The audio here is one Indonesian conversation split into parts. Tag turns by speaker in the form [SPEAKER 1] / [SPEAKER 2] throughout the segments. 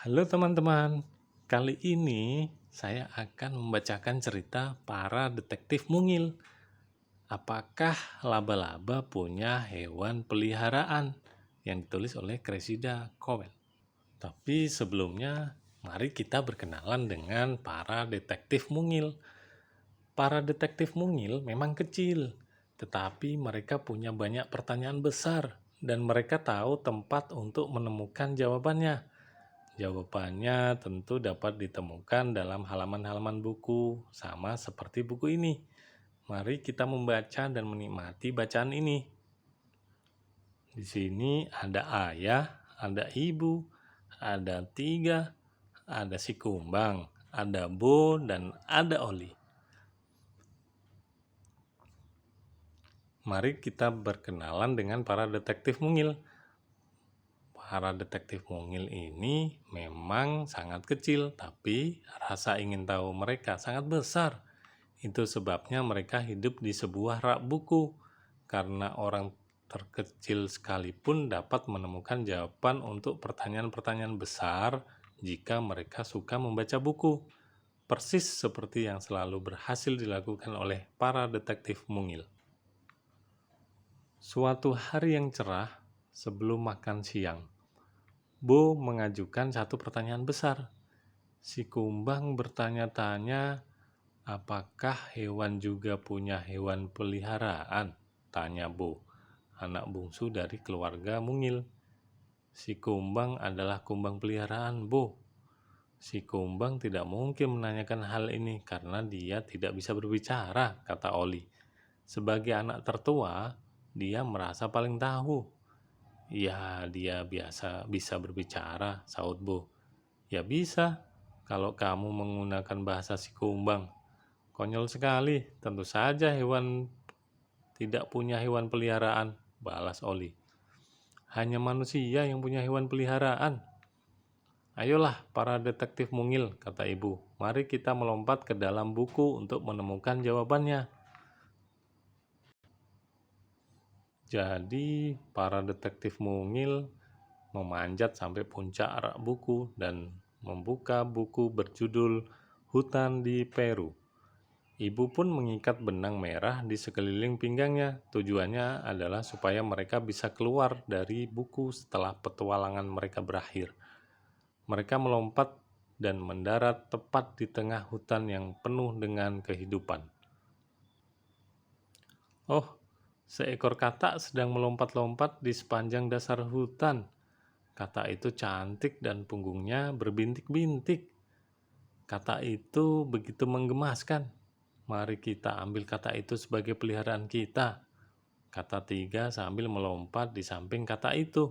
[SPEAKER 1] Halo teman-teman, kali ini saya akan membacakan cerita para detektif mungil. Apakah laba-laba punya hewan peliharaan? Yang ditulis oleh Cressida Cowell. Tapi sebelumnya, mari kita berkenalan dengan para detektif mungil. Para detektif mungil memang kecil, tetapi mereka punya banyak pertanyaan besar dan mereka tahu tempat untuk menemukan jawabannya. Jawabannya tentu dapat ditemukan dalam halaman-halaman buku, sama seperti buku ini. Mari kita membaca dan menikmati bacaan ini. Di sini ada ayah, ada ibu, ada tiga, ada si kumbang, ada Bo, dan ada Oli. Mari kita berkenalan dengan para detektif mungil. Para detektif mungil ini memang sangat kecil, tapi rasa ingin tahu mereka sangat besar. Itu sebabnya mereka hidup di sebuah rak buku, karena orang terkecil sekalipun dapat menemukan jawaban untuk pertanyaan-pertanyaan besar jika mereka suka membaca buku. Persis seperti yang selalu berhasil dilakukan oleh para detektif mungil. Suatu hari yang cerah sebelum makan siang, Bo mengajukan satu pertanyaan besar. Si kumbang bertanya-tanya, apakah hewan juga punya hewan peliharaan? Tanya Bo, anak bungsu dari keluarga mungil. Si kumbang adalah kumbang peliharaan Bo. Si kumbang tidak mungkin menanyakan hal ini karena dia tidak bisa berbicara, kata Oli. Sebagai anak tertua, dia merasa paling tahu. Ya, dia biasa bisa berbicara, saut Bo. Ya bisa, kalau kamu menggunakan bahasa si kumbang. Konyol sekali, tentu saja hewan tidak punya hewan peliharaan, balas Oli. Hanya manusia yang punya hewan peliharaan. Ayolah para detektif mungil, kata ibu. Mari kita melompat ke dalam buku untuk menemukan jawabannya. Jadi, para detektif mungil memanjat sampai puncak rak buku dan membuka buku berjudul Hutan di Peru. Ibu pun mengikat benang merah di sekeliling pinggangnya. Tujuannya adalah supaya mereka bisa keluar dari buku setelah petualangan mereka berakhir. Mereka melompat dan mendarat tepat di tengah hutan yang penuh dengan kehidupan. Oh, seekor katak sedang melompat-lompat di sepanjang dasar hutan. Katak itu cantik dan punggungnya berbintik-bintik. Katak itu begitu menggemaskan. Mari kita ambil katak itu sebagai peliharaan kita, kata tiga sambil melompat di samping katak itu.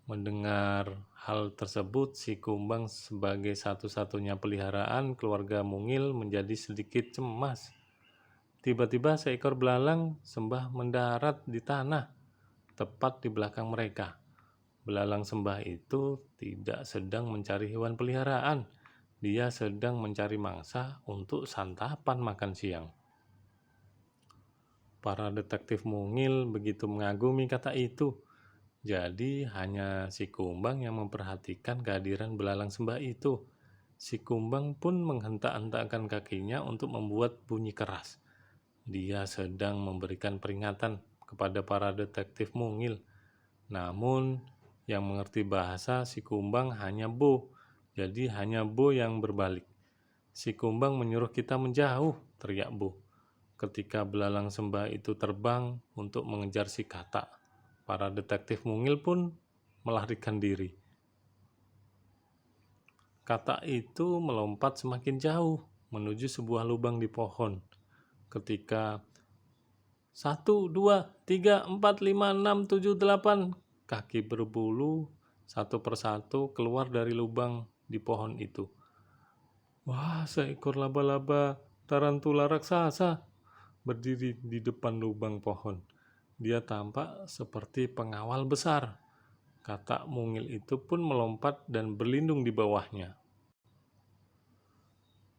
[SPEAKER 1] Mendengar hal tersebut, si kumbang sebagai satu-satunya peliharaan keluarga mungil menjadi sedikit cemas. Tiba-tiba seekor belalang sembah mendarat di tanah, tepat di belakang mereka. Belalang sembah itu tidak sedang mencari hewan peliharaan. Dia sedang mencari mangsa untuk santapan makan siang. Para detektif mungil begitu mengagumi kata itu. Jadi hanya si kumbang yang memperhatikan kehadiran belalang sembah itu. Si kumbang pun menghentak-hentakkan kakinya untuk membuat bunyi keras. Dia sedang memberikan peringatan kepada para detektif mungil. Namun, yang mengerti bahasa si kumbang hanya Bo. Jadi hanya Bo yang berbalik. Si kumbang menyuruh kita menjauh, teriak Bo. Ketika belalang sembah itu terbang untuk mengejar si katak, para detektif mungil pun melarikan diri. Katak itu melompat semakin jauh menuju sebuah lubang di pohon. Ketika 1, 2, 3, 4, 5, 6, 7, 8 kaki berbulu satu persatu keluar dari lubang di pohon itu. Wah, seekor laba-laba tarantula raksasa berdiri di depan lubang pohon. Dia tampak seperti pengawal besar. Katak mungil itu pun melompat dan berlindung di bawahnya.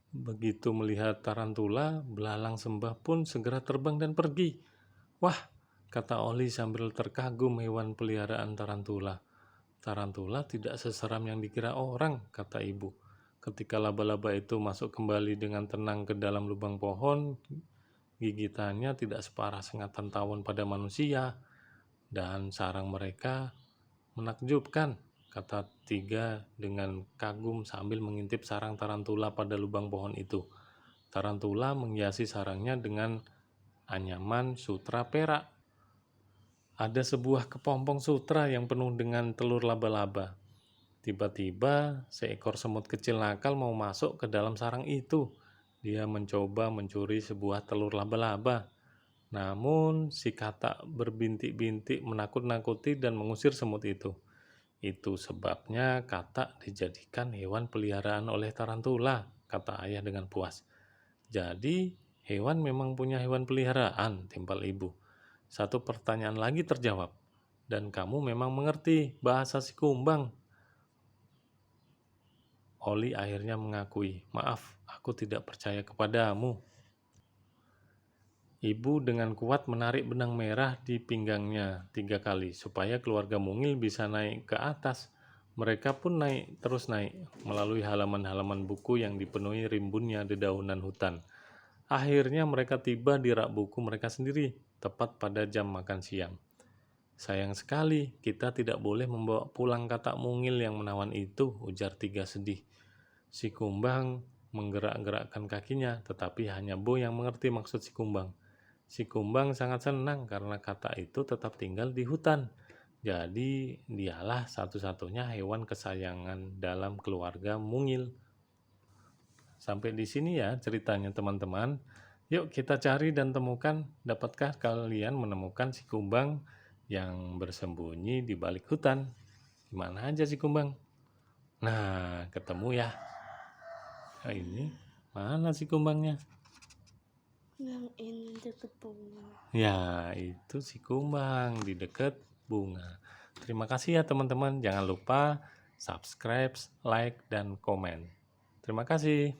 [SPEAKER 1] Begitu melihat tarantula, belalang sembah pun segera terbang dan pergi. Wah, kata Oli sambil terkagum hewan peliharaan tarantula. Tarantula tidak seseram yang dikira orang, kata ibu. Ketika laba-laba itu masuk kembali dengan tenang ke dalam lubang pohon, gigitannya tidak separah sengatan tawon pada manusia, dan sarang mereka menakjubkan, kata Tiga dengan kagum sambil mengintip sarang tarantula pada lubang pohon itu. Tarantula menghiasi sarangnya dengan anyaman sutra perak. Ada sebuah kepompong sutra yang penuh dengan telur laba-laba. Tiba-tiba, seekor semut kecil nakal mau masuk ke dalam sarang itu. Dia mencoba mencuri sebuah telur laba-laba. Namun, si katak berbintik-bintik menakut-nakuti dan mengusir semut itu. Itu sebabnya katak dijadikan hewan peliharaan oleh tarantula, kata ayah dengan puas. Jadi, hewan memang punya hewan peliharaan, timpal ibu. Satu pertanyaan lagi terjawab. Dan kamu memang mengerti bahasa si kumbang. Oli akhirnya mengakui, maaf, aku tidak percaya kepadamu. Ibu dengan kuat menarik benang merah di pinggangnya 3 kali, supaya keluarga mungil bisa naik ke atas. Mereka pun terus naik, melalui halaman-halaman buku yang dipenuhi rimbunnya dedaunan hutan. Akhirnya mereka tiba di rak buku mereka sendiri, tepat pada jam makan siang. Sayang sekali, kita tidak boleh membawa pulang katak mungil yang menawan itu, ujar Tiga sedih. Si kumbang menggerak-gerakkan kakinya, tetapi hanya Bo yang mengerti maksud si kumbang. Si kumbang sangat senang karena katak itu tetap tinggal di hutan. Jadi, dialah satu-satunya hewan kesayangan dalam keluarga mungil. Sampai di sini ya ceritanya teman-teman. Yuk kita cari dan temukan, dapatkah kalian menemukan si kumbang yang bersembunyi di balik hutan? Di mana aja si kumbang? Nah, ketemu ya. Nah, ini mana si kumbangnya?
[SPEAKER 2] Yang ini deket bunga.
[SPEAKER 1] Ya, itu si kumbang di dekat bunga. Terima kasih ya teman-teman. Jangan lupa subscribe, like, dan komen. Terima kasih.